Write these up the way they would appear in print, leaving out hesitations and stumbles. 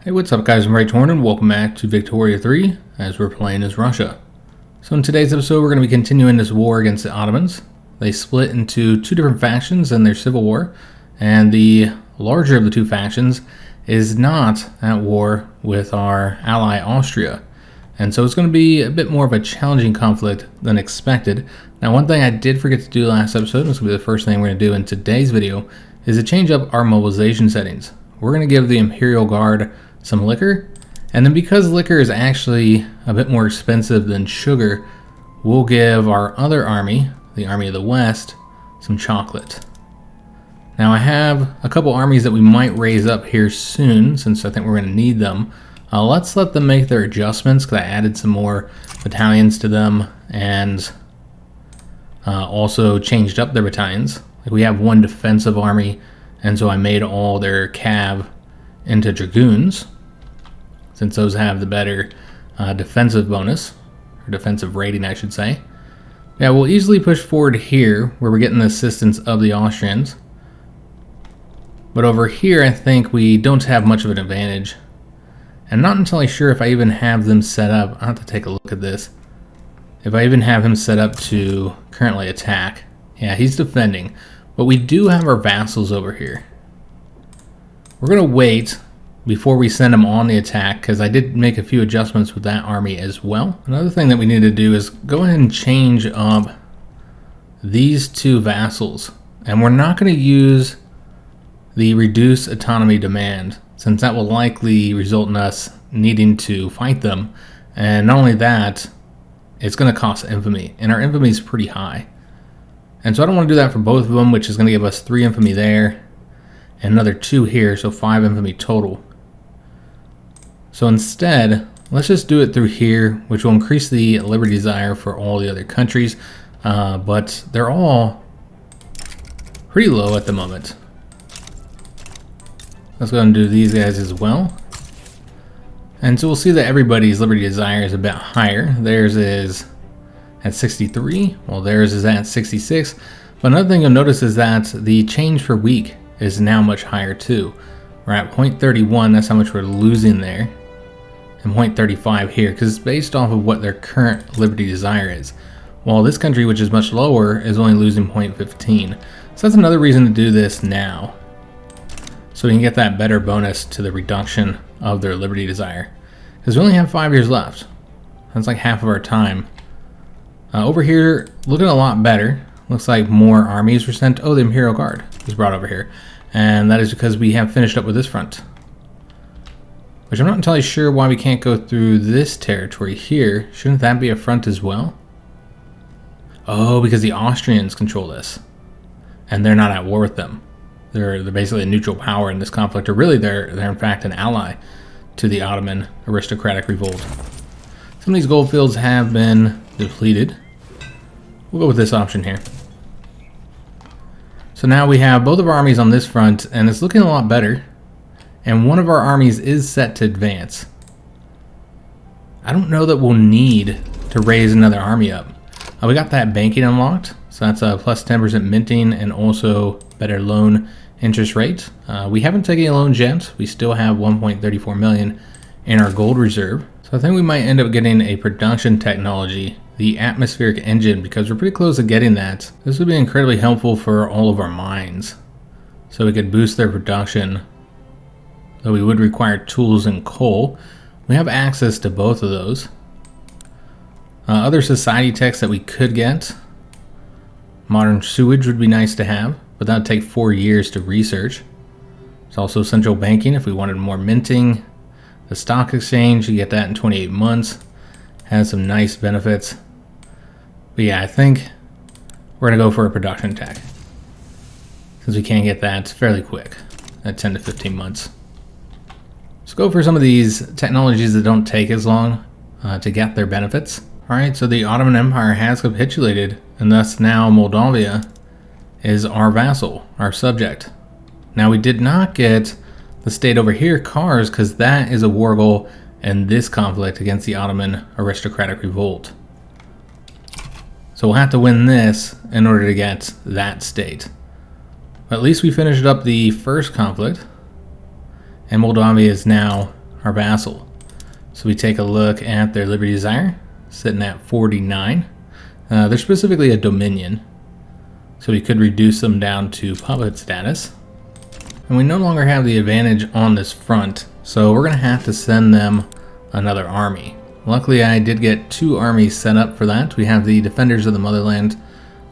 Hey, what's up guys, I'm Praetorian and welcome back to Victoria 3 as we're playing as Russia. So in today's episode we're going to be continuing this war against the Ottomans. They split into two different factions in their civil war, and the larger of the two factions is not at war with our ally Austria. And so it's going to be a bit more of a challenging conflict than expected. Now one thing I did forget to do last episode, and this will be the first thing we're going to do in today's video, is to change up our mobilization settings. We're going to give the Imperial Guard some liquor, and then because liquor is actually a bit more expensive than sugar, we'll give our other army, the Army of the West, some chocolate. Now I have a couple armies that we might raise up here soon, since I think we're going to need them. Let's let them make their adjustments, because I added some more battalions to them, and also changed up their battalions. Like we have one defensive army, and so I made all their cav into dragoons, since those have the better defensive bonus, or defensive rating I should say. Yeah, we'll easily push forward here where we're getting the assistance of the Austrians, but over here I think we don't have much of an advantage. I'm not entirely sure if I even have them set up. I'll have to take a look at this. If I even have him set up to currently attack. Yeah, he's defending, but we do have our vassals over here. We're going to wait before we send them on the attack, because I did make a few adjustments with that army as well. Another thing that we need to do is go ahead and change up these two vassals. And we're not going to use the reduced autonomy demand, since that will likely result in us needing to fight them. And not only that, it's going to cost infamy, and our infamy is pretty high. And so I don't want to do that for both of them, which is going to give us 3 infamy there, and another 2 here, so 5 infamy total. So instead, let's just do it through here, which will increase the liberty desire for all the other countries, but they're all pretty low at the moment. Let's go ahead and do these guys as well. And so we'll see that everybody's liberty desire is a bit higher. Theirs is at 63, while theirs is at 66. But another thing you'll notice is that the change per week is now much higher too. We're at 0.31, that's how much we're losing there, and 0.35 here, because it's based off of what their current liberty desire is. While this country, which is much lower, is only losing 0.15. So that's another reason to do this now, so we can get that better bonus to the reduction of their liberty desire. Because we only have 5 years left. That's like half of our time. Over here, looking a lot better. Looks like more armies were sent. Oh, the Imperial Guard was brought over here. And that is because we have finished up with this front. Which I'm not entirely sure why we can't go through this territory here. Shouldn't that be a front as well? Oh, because the Austrians control this. And they're not at war with them. They're basically a neutral power in this conflict. Or really, they're in fact an ally to the Ottoman aristocratic revolt. Some of these gold fields have been depleted. We'll go with this option here. So now we have both of our armies on this front, and it's looking a lot better. And one of our armies is set to advance. I don't know that we'll need to raise another army up. We got that banking unlocked, so that's a plus 10% minting and also better loan interest rate. We haven't taken any loans yet. We still have 1.34 million in our gold reserve. So I think we might end up getting a production technology, the atmospheric engine, because we're pretty close to getting that. This would be incredibly helpful for all of our mines, so we could boost their production, though we would require tools and coal. We have access to both of those. Other society techs that we could get. Modern sewage would be nice to have, but that would take 4 years to research. There's also central banking if we wanted more minting. The stock exchange, you get that in 28 months. Has some nice benefits. But yeah, I think we're going to go for a production tech, since we can get that fairly quick at 10 to 15 months. Let's go for some of these technologies that don't take as long to get their benefits. Alright, so the Ottoman Empire has capitulated, and thus now Moldavia is our vassal, our subject. Now we did not get the state over here, Kars, because that is a war goal in this conflict against the Ottoman aristocratic revolt. So we'll have to win this in order to get that state. But at least we finished up the first conflict, and Moldavia is now our vassal. So we take a look at their liberty desire, sitting at 49. They're specifically a dominion, so we could reduce them down to puppet status. And we no longer have the advantage on this front, so we're going to have to send them another army. Luckily, I did get 2 armies set up for that. We have the Defenders of the Motherland,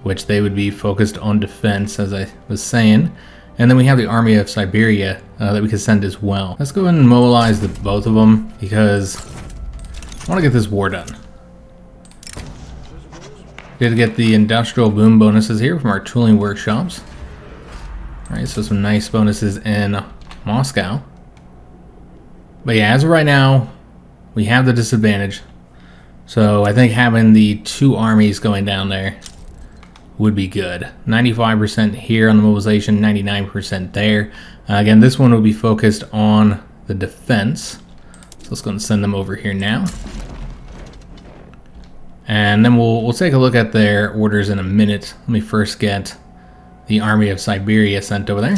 which they would be focused on defense, as I was saying. And then we have the Army of Siberia that we could send as well. Let's go ahead and mobilize both of them, because I want to get this war done. Did get the industrial boom bonuses here from our tooling workshops. Alright, so some nice bonuses in Moscow. But yeah, as of right now, we have the disadvantage. So I think having the 2 armies going down there would be good. 95% here on the mobilization, 99% there. Again, this one will be focused on the defense. So let's go and send them over here now. And then we'll take a look at their orders in a minute. Let me first get the Army of Siberia sent over there.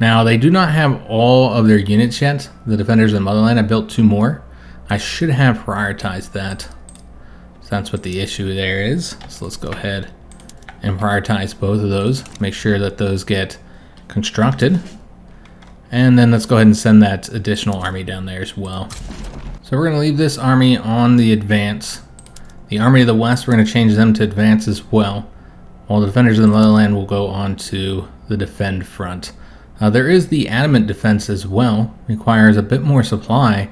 Now, they do not have all of their units yet. The Defenders of the Motherland, I built 2 more. I should have prioritized that. So that's what the issue there is. So let's go ahead and prioritize both of those. Make sure that those get constructed. And then let's go ahead and send that additional army down there as well. So we're going to leave this army on the advance. The Army of the West, we're going to change them to advance as well. While the Defenders of the Motherland will go on to the defend front. There is the adamant defense as well. Requires a bit more supply,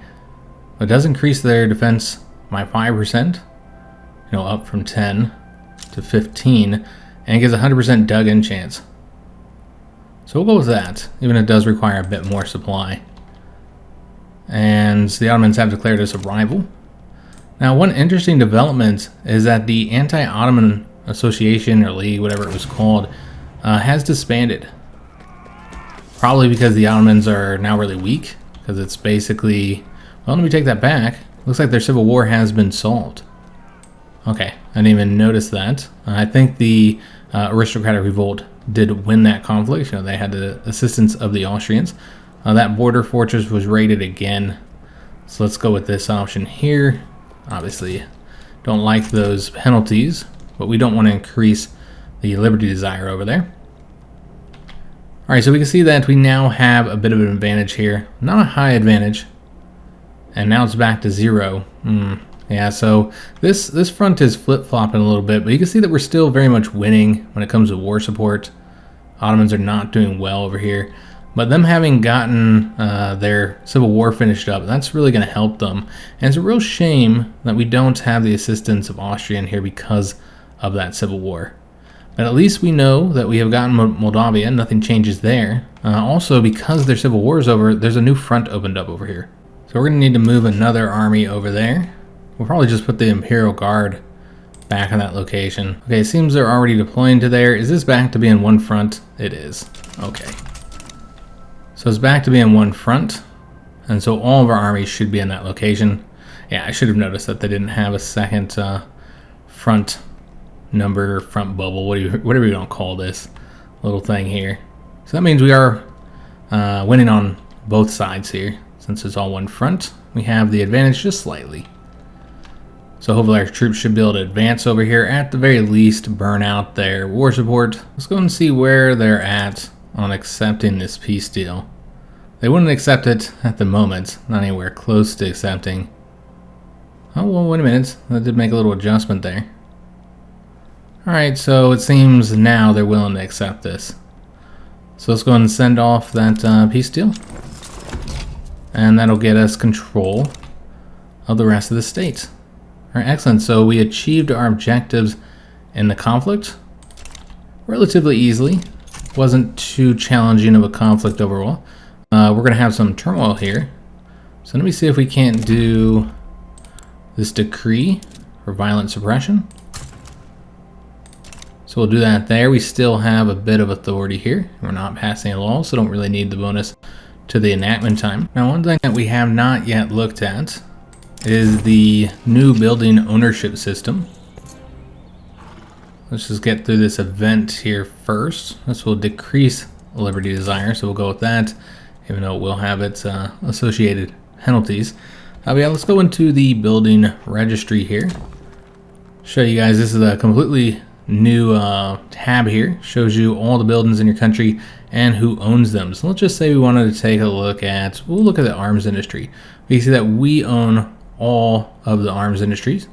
but does increase their defense by 5%. Up from 10 to 15, and gives a 100% dug-in chance. So we'll go with that, even if it does require a bit more supply. And the Ottomans have declared us a rival. Now, one interesting development is that the Anti-Ottoman Association, or League, whatever it was called, has disbanded. Probably because the Ottomans are now really weak, because it's basically, well, let me take that back. Looks like their civil war has been solved. Okay, I didn't even notice that. I think the aristocratic revolt did win that conflict. They had the assistance of the Austrians. That border fortress was raided again. So let's go with this option here. Obviously, don't like those penalties, but we don't want to increase the liberty desire over there. Alright, so we can see that we now have a bit of an advantage here. Not a high advantage. And now it's back to 0. Yeah, so this front is flip-flopping a little bit, but you can see that we're still very much winning when it comes to war support. Ottomans are not doing well over here, but them having gotten their civil war finished up, that's really going to help them. And it's a real shame that we don't have the assistance of Austria in here because of that civil war. But at least we know that we have gotten Moldavia, nothing changes there. Also, because their civil war is over, there's a new front opened up over here. So we're going to need to move another army over there. We'll probably just put the Imperial Guard back in that location. Okay, it seems they're already deploying to there. Is this back to being one front? It is. Okay. So it's back to being one front. And so all of our armies should be in that location. Yeah, I should have noticed that they didn't have a second front number, front bubble, whatever you want to call this little thing here. So that means we are winning on both sides here. Since it's all one front, we have the advantage just slightly. So hopefully our troops should be able to advance over here, at the very least burn out their war support. Let's go and see where they're at on accepting this peace deal. They wouldn't accept it at the moment, not anywhere close to accepting. Oh, well, wait a minute, that did make a little adjustment there. Alright, so it seems now they're willing to accept this. So let's go ahead and send off that peace deal. And that'll get us control of the rest of the state. Alright, excellent. So we achieved our objectives in the conflict relatively easily. Wasn't too challenging of a conflict overall. We're going to have some turmoil here. So let me see if we can't do this decree for violent suppression. So we'll do that there. We still have a bit of authority here. We're not passing a law, so don't really need the bonus to the enactment time. Now, one thing that we have not yet looked at is the new building ownership system. Let's just get through this event here first. This will decrease liberty desire, so we'll go with that. even though it will have its associated penalties. But yeah, let's go into the building registry here. Show you guys, this is a completely new tab here. Shows you all the buildings in your country and who owns them. So let's just say we wanted to take a look at, we'll look at the arms industry. We see that we own all of the arms industries.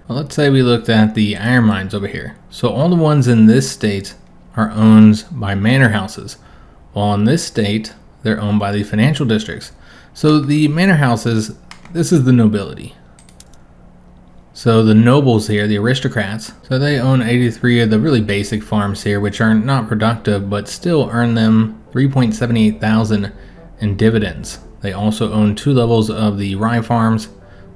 Well, let's say we looked at the iron mines over here. So all the ones in this state are owned by manor houses, while in this state, they're owned by the financial districts. So the manor houses, this is the nobility. So the nobles here, the aristocrats, so they own 83 of the really basic farms here, which are not productive, but still earn them 3.78 thousand in dividends. They also own 2 levels of the rye farms.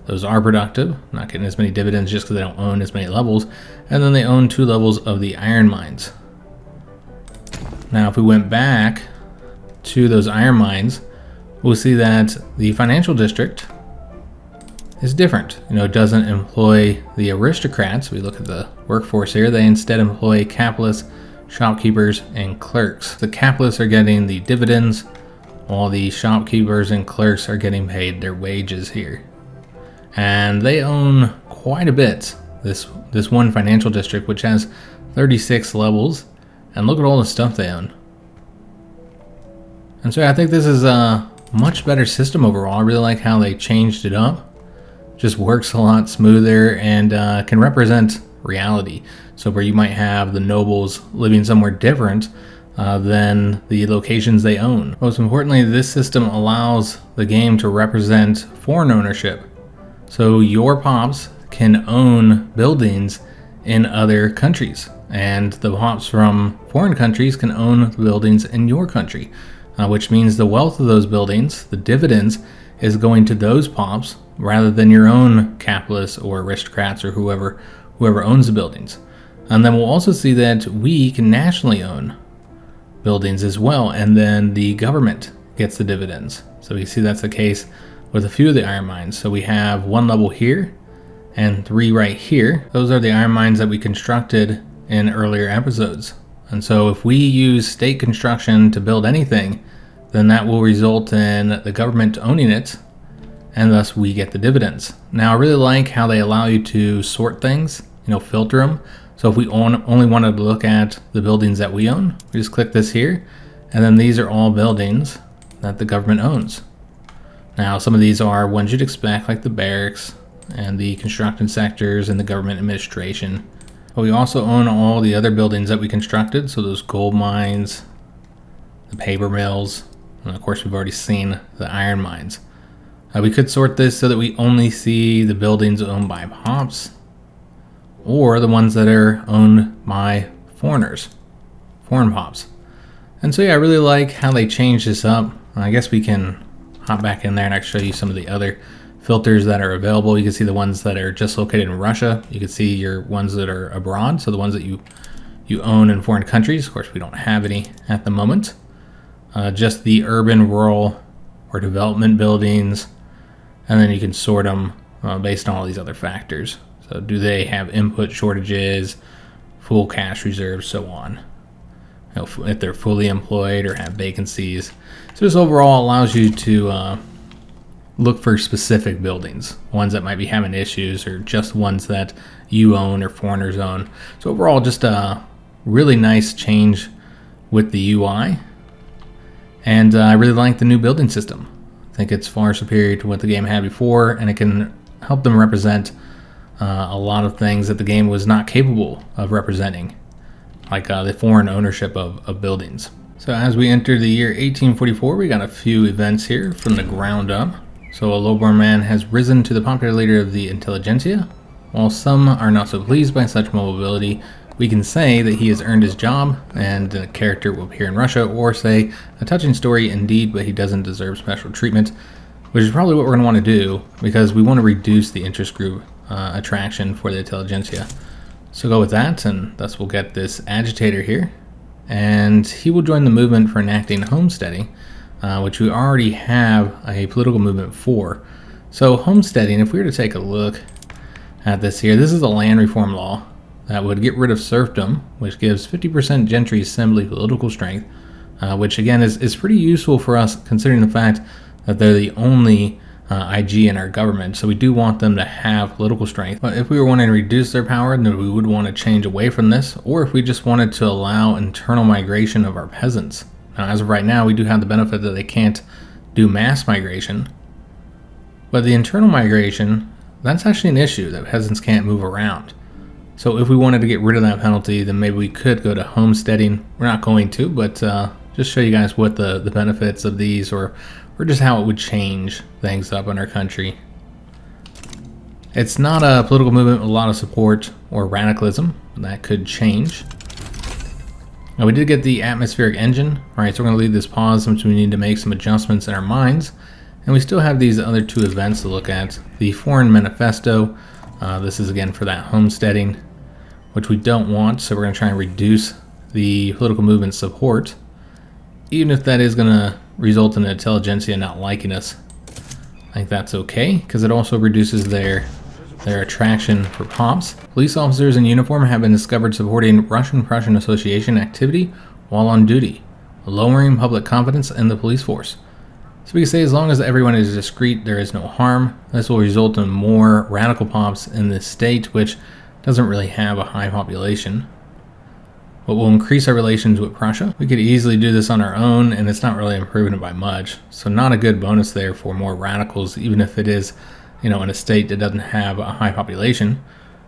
Those are productive, not getting as many dividends just because they don't own as many levels. And then they own 2 levels of the iron mines. Now, if we went back to those iron mines, we'll see that the financial district is different. It doesn't employ the aristocrats. We look at the workforce here. They instead employ capitalists, shopkeepers, and clerks. The capitalists are getting the dividends, while the shopkeepers and clerks are getting paid their wages here. And they own quite a bit. This one financial district, which has 36 levels, and look at all the stuff they own. And so I think this is a much better system overall. I really like how they changed it up. Just works a lot smoother and can represent reality. So where you might have the nobles living somewhere different than the locations they own. Most importantly, this system allows the game to represent foreign ownership. So your pops can own buildings in other countries, and the pops from foreign countries can own the buildings in your country, which means the wealth of those buildings, the dividends, is going to those pops rather than your own capitalists or aristocrats or whoever owns the buildings. And then we'll also see that we can nationally own buildings as well, and then the government gets the dividends. So we see that's the case with a few of the iron mines. So we have 1 level here and 3 right here. Those are the iron mines that we constructed in earlier episodes. And so if we use state construction to build anything, then that will result in the government owning it, and thus we get the dividends. Now, I really like how they allow you to sort things, filter them. So if we only wanted to look at the buildings that we own, we just click this here, and then these are all buildings that the government owns. Now, some of these are ones you'd expect, like the barracks and the construction sectors and the government administration. But we also own all the other buildings that we constructed, so those gold mines, the paper mills, and of course we've already seen the iron mines. We could sort this so that we only see the buildings owned by pops, or the ones that are owned by foreigners, foreign pops. And so yeah, I really like how they changed this up. I guess we can hop back in there and I can show you some of the other filters that are available. You can see the ones that are just located in Russia. You can see your ones that are abroad, so the ones that you own in foreign countries. Of course, we don't have any at the moment. Just the urban, rural, or development buildings, and then you can sort them based on all these other factors. So do they have input shortages, full cash reserves, so on. If they're fully employed or have vacancies. So this overall allows you to look for specific buildings, ones that might be having issues or just ones that you own or foreigners own. So overall, just a really nice change with the UI. And I really like the new building system. I think it's far superior to what the game had before, and it can help them represent a lot of things that the game was not capable of representing, like the foreign ownership of buildings. So as we enter the year 1844, we got a few events here from the ground up. So a lowborn man has risen to the popular leader of the intelligentsia. While some are not so pleased by such mobility, we can say that he has earned his job, and a character will appear in Russia, or say, a touching story indeed, but he doesn't deserve special treatment, which is probably what we're going to want to do, because we want to reduce the interest group attraction for the intelligentsia. So go with that, and thus we'll get this agitator here, and he will join the movement for enacting homesteading, which we already have a political movement for. So homesteading, if we were to take a look at this here, this is a land reform law that would get rid of serfdom, which gives 50% gentry assembly political strength, which again is pretty useful for us considering the fact that they're the only IG in our government. So we do want them to have political strength. But if we were wanting to reduce their power, then we would want to change away from this, or if we just wanted to allow internal migration of our peasants. Now, as of right now, we do have the benefit that they can't do mass migration, but the internal migration, that's actually an issue, that peasants can't move around. So if we wanted to get rid of that penalty, then maybe we could go to homesteading. We're not going to, but just show you guys what the benefits of these, or just how it would change things up in our country. It's not a political movement with a lot of support or radicalism. That could change. Now, we did get the atmospheric engine. All right, so we're going to leave this pause since we need to make some adjustments in our minds. And we still have these other two events to look at. The Foreign Manifesto. This is again for that homesteading, which we don't want. So we're going to try and reduce the political movement support, even if that is going to result in the intelligentsia not liking us. I think that's okay, because it also reduces their attraction for pops. Police officers in uniform have been discovered supporting Russian-Prussian Association activity while on duty, lowering public confidence in the police force. So we can say as long as everyone is discreet, there is no harm. This will result in more radical pops in this state, which doesn't really have a high population, but will increase our relations with Prussia. We could easily do this on our own, and it's not really improving it by much. So not a good bonus there for more radicals, even if it is, in a state that doesn't have a high population.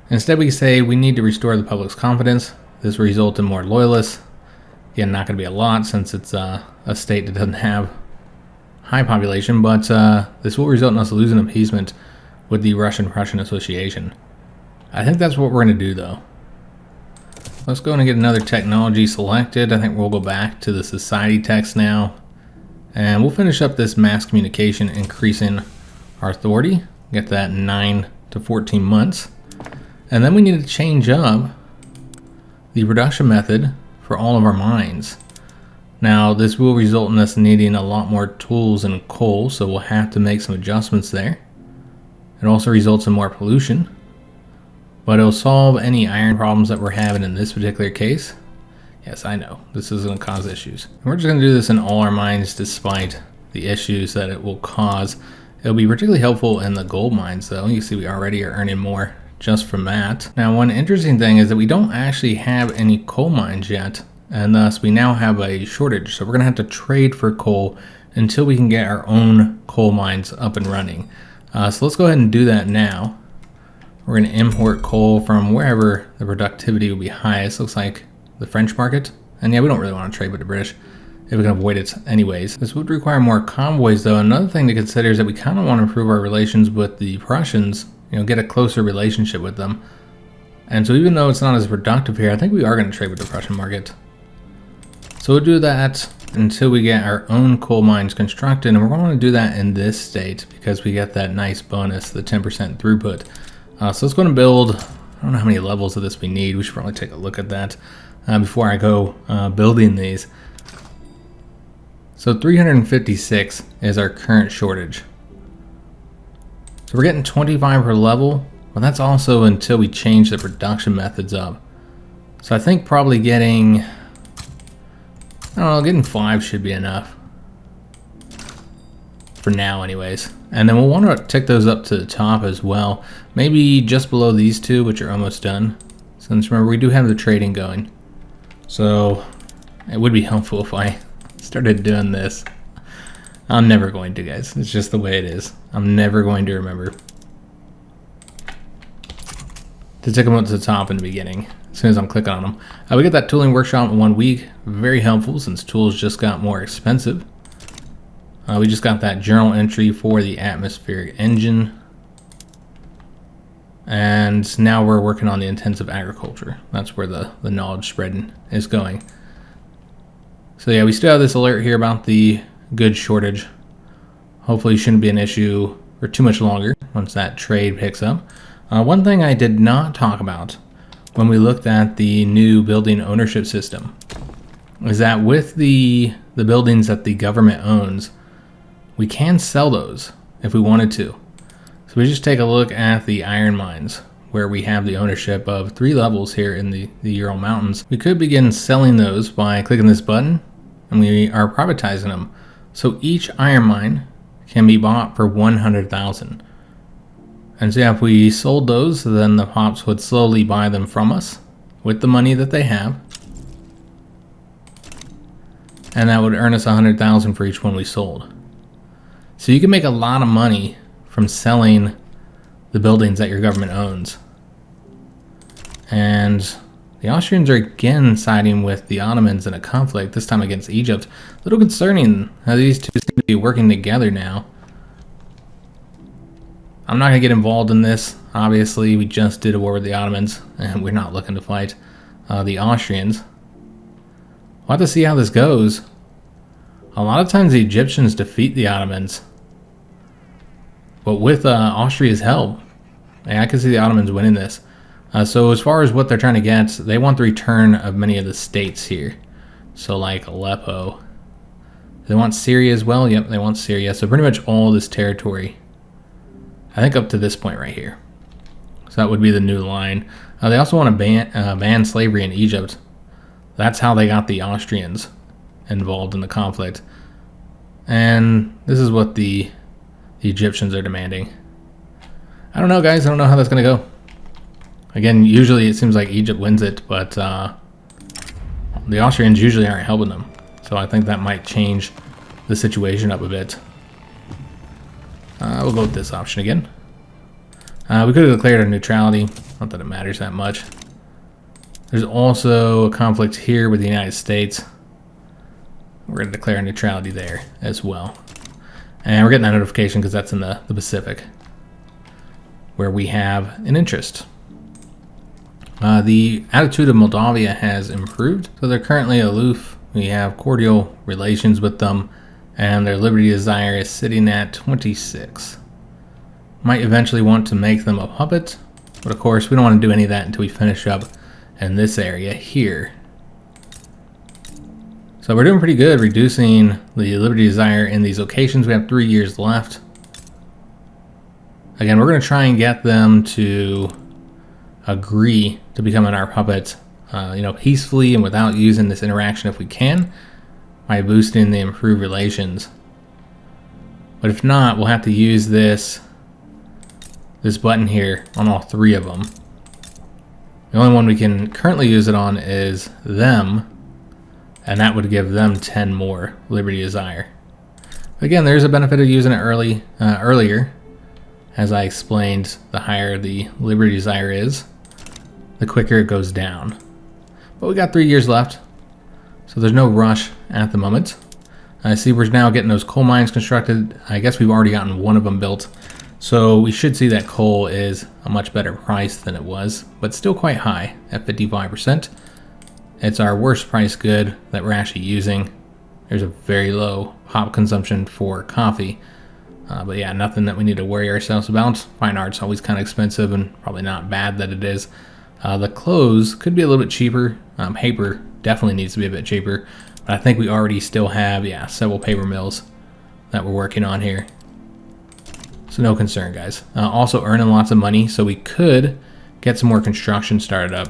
Instead, we say we need to restore the public's confidence. This will result in more loyalists. Again, not going to be a lot since it's a state that doesn't have high population, but this will result in us losing appeasement with the Russian-Prussian Association. I think that's what we're going to do, though. Let's go and get another technology selected. I think we'll go back to the society text now, and we'll finish up this mass communication, increasing our authority. Get that 9 to 14 months. And then we need to change up the production method for all of our mines. Now, this will result in us needing a lot more tools and coal, so we'll have to make some adjustments there. It also results in more pollution, but it'll solve any iron problems that we're having in this particular case. Yes, I know, this is going to cause issues. And we're just going to do this in all our mines despite the issues that it will cause. It'll be particularly helpful in the gold mines, though. You see we already are earning more just from that. Now, one interesting thing is that we don't actually have any coal mines yet, and thus we now have a shortage. So we're going to have to trade for coal until we can get our own coal mines up and running. So let's go ahead and do that now. We're going to import coal from wherever the productivity will be highest. Looks like the French market. And yeah, we don't really want to trade with the British if we can avoid it anyways. This would require more convoys, though. Another thing to consider is that we kind of want to improve our relations with the Prussians, get a closer relationship with them. And so even though it's not as productive here, I think we are going to trade with the Prussian market. So we'll do that until we get our own coal mines constructed, and we're going to do that in this state because we get that nice bonus, the 10% throughput. So let's go and build. I don't know how many levels of this we need. We should probably take a look at that before I go building these. So 356 is our current shortage. So we're getting 25 per level, but that's also until we change the production methods up. So I think probably getting, getting 5 should be enough. For now anyways. And then we'll want to tick those up to the top as well. Maybe just below these two, which are almost done. Since remember, we do have the trading going. So it would be helpful if I started doing this. I'm never going to, guys. It's just the way it is. I'm never going to remember to tick them up to the top in the beginning as soon as I'm clicking on them. We get that tooling workshop in 1 week. Very helpful since tools just got more expensive. We just got that journal entry for the atmospheric engine. And now we're working on the intensive agriculture. That's where the knowledge spreading is going. So yeah, we still have this alert here about the goods shortage. Hopefully it shouldn't be an issue for too much longer once that trade picks up. One thing I did not talk about when we looked at the new building ownership system is that with the buildings that the government owns, we can sell those if we wanted to. So we just take a look at the iron mines where we have the ownership of 3 levels here in the Ural Mountains. We could begin selling those by clicking this button and we are privatizing them. So each iron mine can be bought for 100,000. And so if we sold those, then the Pops would slowly buy them from us with the money that they have. And that would earn us 100,000 for each one we sold. So you can make a lot of money from selling the buildings that your government owns. And the Austrians are again siding with the Ottomans in a conflict, this time against Egypt. A little concerning how these two seem to be working together now. I'm not going to get involved in this. Obviously, we just did a war with the Ottomans, and we're not looking to fight the Austrians. We'll have to see how this goes. A lot of times the Egyptians defeat the Ottomans. But with Austria's help, I can see the Ottomans winning this. So as far as what they're trying to get, they want the return of many of the states here. So like Aleppo. They want Syria as well? Yep, they want Syria. So pretty much all this territory. I think up to this point right here. So that would be the new line. They also want to ban slavery in Egypt. That's how they got the Austrians involved in the conflict. And this is what the Egyptians are demanding. I don't know, guys. I don't know how that's going to go. Again, usually it seems like Egypt wins it, but the Austrians usually aren't helping them. So I think that might change the situation up a bit. We'll go with this option again. We could have declared our neutrality. Not that it matters that much. There's also a conflict here with the United States. We're going to declare neutrality there as well. And we're getting that notification because that's in the Pacific, where we have an interest. The attitude of Moldavia has improved, so they're currently aloof. We have cordial relations with them, and their liberty desire is sitting at 26. Might eventually want to make them a puppet, but of course we don't want to do any of that until we finish up in this area here. So we're doing pretty good reducing the liberty desire in these locations. We have 3 years left. Again, we're going to try and get them to agree to becoming our puppet, peacefully and without using this interaction if we can, by boosting the improved relations. But if not, we'll have to use this button here on all 3 of them. The only one we can currently use it on is them, and that would give them 10 more liberty desire. Again, there's a benefit of using it earlier. As I explained, the higher the liberty desire is, the quicker it goes down. But we got 3 years left, so there's no rush at the moment. I see we're now getting those coal mines constructed. I guess we've already gotten one of them built, so we should see that coal is a much better price than it was, but still quite high at 55%. It's our worst price good that we're actually using. There's a very low hop consumption for coffee. But yeah, nothing that we need to worry ourselves about. Fine art's always kind of expensive, and probably not bad that it is. The clothes could be a little bit cheaper. Paper definitely needs to be a bit cheaper. But I think we already still have, several paper mills that we're working on here. So no concern, guys. Also earning lots of money, so we could get some more construction started up.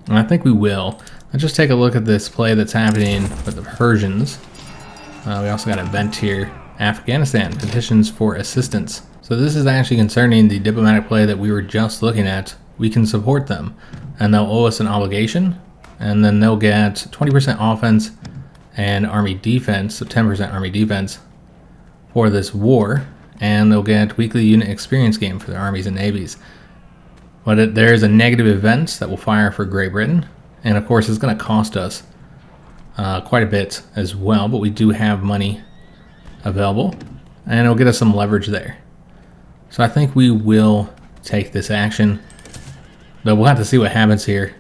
And I think we will. Let's just take a look at this play that's happening with the Persians. We also got an event here. Afghanistan petitions for assistance. So this is actually concerning the diplomatic play that we were just looking at. We can support them, and they'll owe us an obligation, and then they'll get 20% offense and army defense, so 10% army defense for this war, and they'll get weekly unit experience gain for their armies and navies. But there's a negative event that will fire for Great Britain, and of course it's going to cost us quite a bit as well, but we do have money available, and it'll get us some leverage there. So I think we will take this action, but we'll have to see what happens here,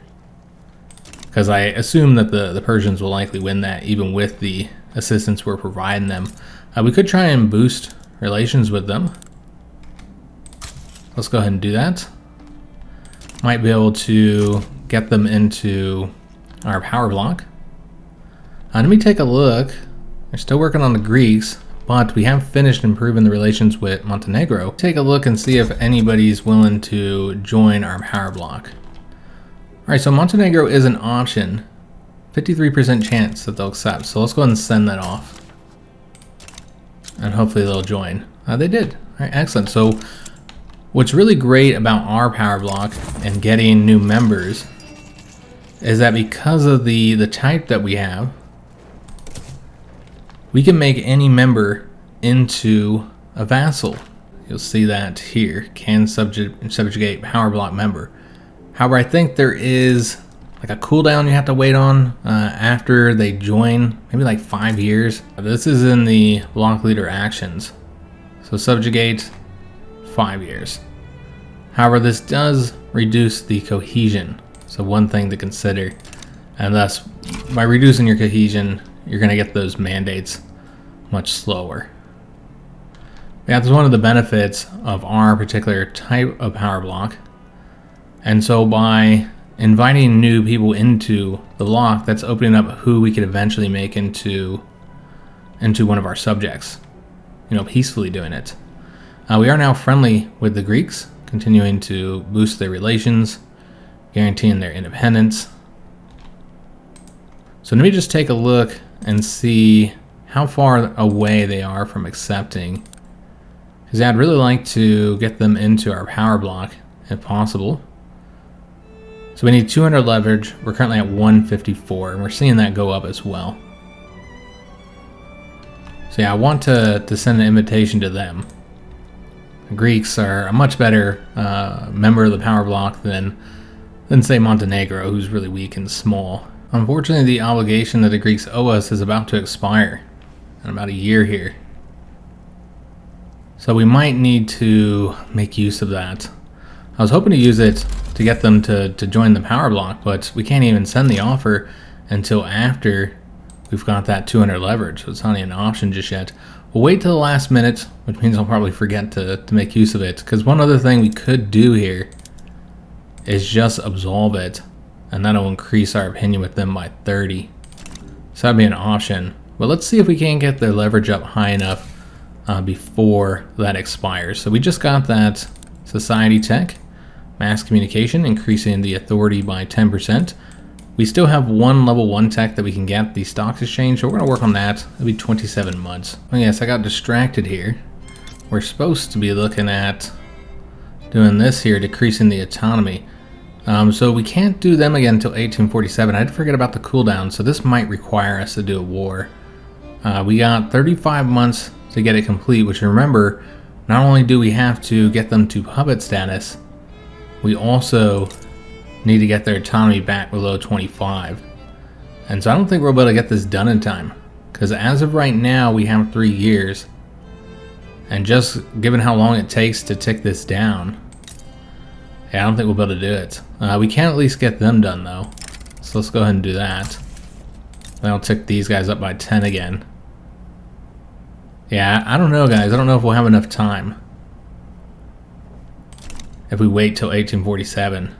because I assume that the Persians will likely win that even with the assistance we're providing them. We could try and boost relations with them. Let's go ahead and do that. Might be able to get them into our power block. Let me take a look. We're still working on the Greeks, but we have finished improving the relations with Montenegro. Take a look and see if anybody's willing to join our power block. Alright, so Montenegro is an option 53% chance that they'll accept. So let's go ahead and send that off. And hopefully they'll join. They did. All right, excellent. So what's really great about our power block and getting new members is that because of the type that we have, we can make any member into a vassal. You'll see that here. Can subjugate power block member. However, I think there is like a cooldown you have to wait on after they join, maybe like 5 years. This is in the block leader actions. So subjugate, 5 years. However, this does reduce the cohesion. So one thing to consider. And thus, by reducing your cohesion, you're going to get those mandates much slower. Yeah, that's one of the benefits of our particular type of power block. And so by inviting new people into the block, that's opening up who we could eventually make into one of our subjects. You know, peacefully doing it. We are now friendly with the Greeks, continuing to boost their relations, guaranteeing their independence. So let me just take a look and see how far away they are from accepting. Because I'd really like to get them into our power block if possible. So we need 200 leverage. We're currently at 154, and we're seeing that go up as well. So yeah, I want to send an invitation to them. The Greeks are a much better member of the power block than say Montenegro, who's really weak and small. Unfortunately, the obligation that the Greeks owe us is about to expire in about a year here. So we might need to make use of that. I was hoping to use it to get them to join the power block, but we can't even send the offer until after we've got that 200 leverage, so it's not even an option just yet. We'll wait till the last minute, which means I'll probably forget to make use of it, because one other thing we could do here is just absolve it, and that'll increase our opinion with them by 30. So that'd be an option, but let's see if we can get their leverage up high enough before that expires. So we just got that society tech, mass communication, increasing the authority by 10%. We still have one level 1 tech that we can get, the stocks exchange, so we're going to work on that. It'll be 27 months. Oh yes, I got distracted here. We're supposed to be looking at doing this here, decreasing the autonomy. So we can't do them again until 1847. I did forget about the cooldown, so this might require us to do a war. We got 35 months to get it complete, which remember, not only do we have to get them to puppet status, we also need to get their autonomy back below 25. And so I don't think we'll be able to get this done in time, because as of right now we have 3 years, and just given how long it takes to tick this down, yeah, I don't think we'll be able to do it. We can at least get them done though, so let's go ahead and do that. Then I'll tick these guys up by 10 again. Yeah, I don't know guys, I don't know if we'll have enough time if we wait till 1847.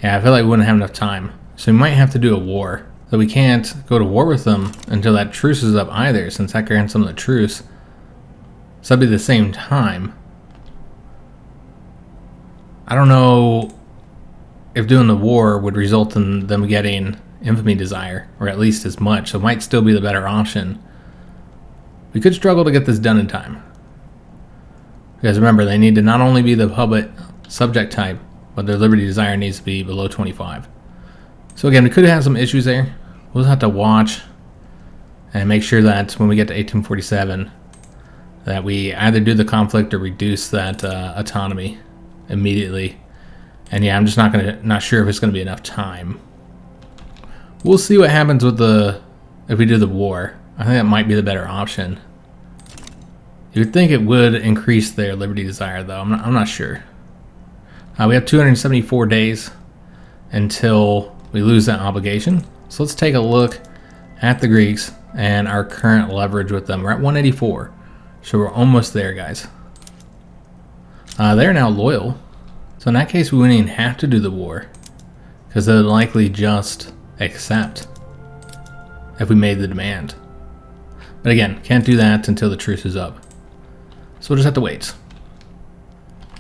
Yeah, I feel like we wouldn't have enough time. So we might have to do a war. So we can't go to war with them until that truce is up either, since that grants them the truce. So that'd be the same time. I don't know if doing the war would result in them getting infamy desire, or at least as much, so it might still be the better option. We could struggle to get this done in time. Because remember, they need to not only be the puppet subject type, but their liberty desire needs to be below 25. So again, we could have some issues there. We'll just have to watch and make sure that when we get to 1847, that we either do the conflict or reduce that autonomy immediately. And yeah, I'm just not sure if it's gonna be enough time. We'll see what happens with if we do the war. I think that might be the better option. You would think it would increase their liberty desire, though. I'm not sure. We have 274 days until we lose that obligation. So let's take a look at the Greeks and our current leverage with them. We're at 184, so we're almost there, guys. They're now loyal, so in that case, we wouldn't even have to do the war, because they'd likely just accept if we made the demand. But again, can't do that until the truce is up. So we'll just have to wait.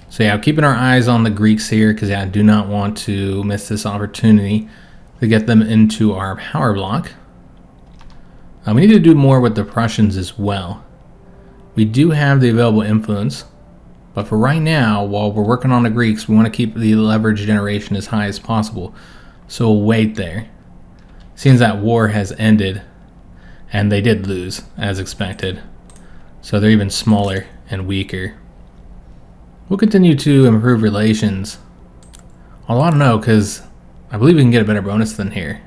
So yeah, keeping our eyes on the Greeks here, because yeah, I do not want to miss this opportunity to get them into our power block. We need to do more with the Prussians as well. We do have the available influence, but for right now, while we're working on the Greeks, we want to keep the leverage generation as high as possible. So we'll wait there. Seems that war has ended, and they did lose, as expected. So they're even smaller and weaker. We'll continue to improve relations. Although I don't know, because I believe we can get a better bonus than here.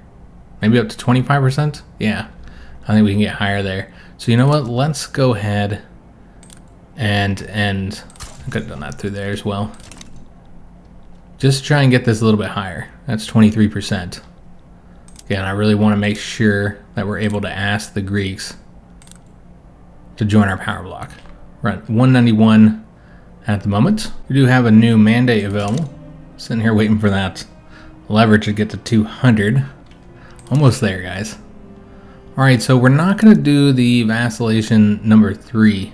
Maybe up to 25%? Yeah, I think we can get higher there. So you know what? Let's go ahead and end. I could have done that through there as well. Just try and get this a little bit higher. That's 23%. Again, I really want to make sure that we're able to ask the Greeks to join our power block. We're at 191 at the moment. We do have a new mandate available. Sitting here waiting for that leverage to get to 200. Almost there, guys. Alright, so we're not going to do the vacillation number 3.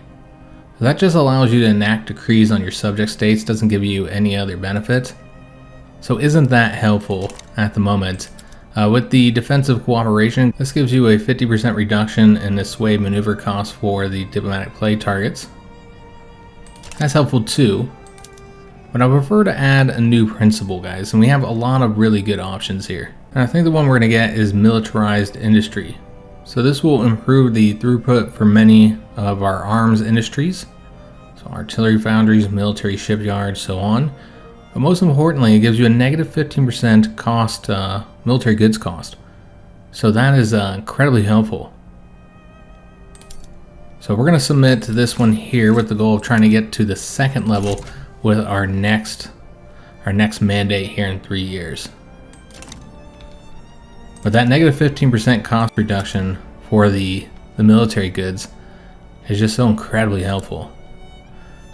That just allows you to enact decrees on your subject states, doesn't give you any other benefit. So isn't that helpful at the moment? With the defensive cooperation, this gives you a 50% reduction in the sway maneuver cost for the diplomatic play targets. That's helpful too. But I prefer to add a new principle, guys, and we have a lot of really good options here. And I think the one we're going to get is militarized industry. So this will improve the throughput for many of our arms industries. So artillery foundries, military shipyards, so on. But most importantly, it gives you a negative 15% cost, military goods cost. So that is incredibly helpful. So we're going to submit to this one here with the goal of trying to get to the second level with our next mandate here in 3 years. But that negative 15% cost reduction for the military goods is just so incredibly helpful.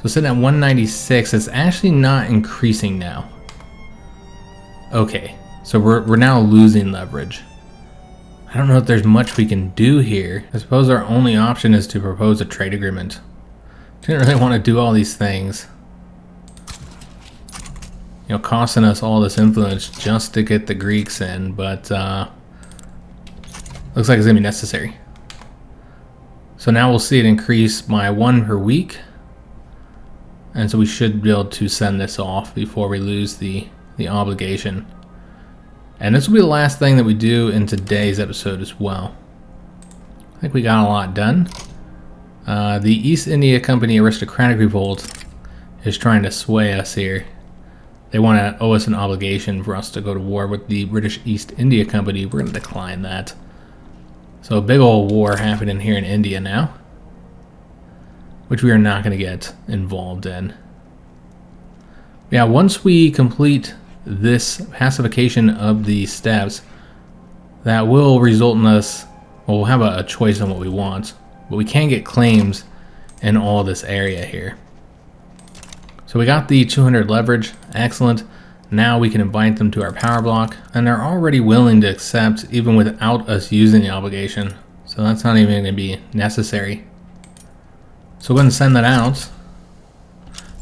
So sitting at 196, it's actually not increasing now. Okay, so we're now losing leverage. I don't know if there's much we can do here. I suppose our only option is to propose a trade agreement. Didn't really want to do all these things. You know, costing us all this influence just to get the Greeks in, but looks like it's gonna be necessary. So now we'll see it increase by 1 per week, and so we should be able to send this off before we lose the obligation. And this will be the last thing that we do in today's episode as well. I think we got a lot done. The East India Company aristocratic revolt is trying to sway us here. They want to owe us an obligation for us to go to war with the British East India Company. We're going to decline that. So a big old war happening here in India now, which we are not going to get involved in. Yeah, once we complete this pacification of the steppes, that will result in us, well, we'll have a choice on what we want, but we can get claims in all this area here. So we got the 200 leverage, excellent. Now we can invite them to our power block, and they're already willing to accept even without us using the obligation. So that's not even going to be necessary. So we're going to send that out.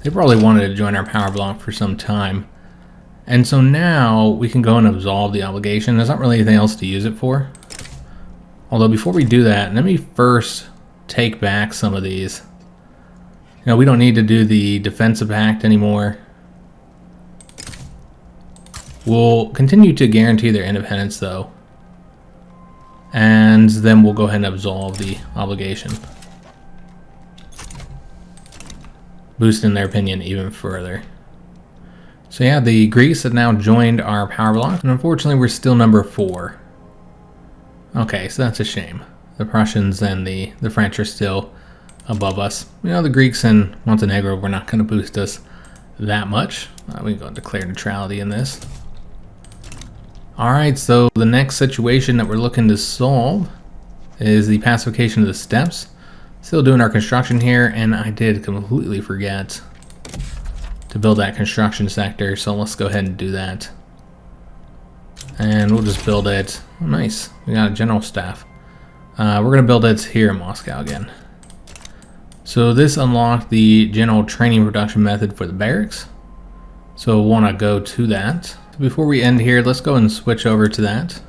They probably wanted to join our power block for some time. And so now we can go and absolve the obligation. There's not really anything else to use it for. Although before we do that, let me first take back some of these. You know, we don't need to do the defensive act anymore. We'll continue to guarantee their independence though. And then we'll go ahead and absolve the obligation, boosting their opinion even further. So yeah, the Greeks have now joined our power block, and unfortunately we're still number 4. Okay, so that's a shame. The Prussians and the French are still above us. You know, the Greeks and Montenegro were not going to boost us that much. We can go and declare neutrality in this. Alright, so the next situation that we're looking to solve is the pacification of the steppes. Still doing our construction here, and I did completely forget to build that construction sector, so let's go ahead and do that. And we'll just build it. Oh, nice, we got a general staff. We're going to build it here in Moscow again. So this unlocked the general training production method for the barracks. So we'll want to go to that. So before we end here, let's go and switch over to that.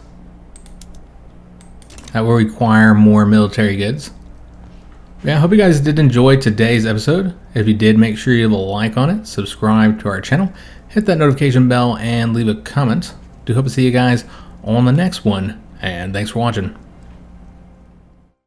That will require more military goods. Yeah, I hope you guys did enjoy today's episode. If you did, make sure you leave a like on it, subscribe to our channel, hit that notification bell, and leave a comment. Do hope to see you guys on the next one, and thanks for watching.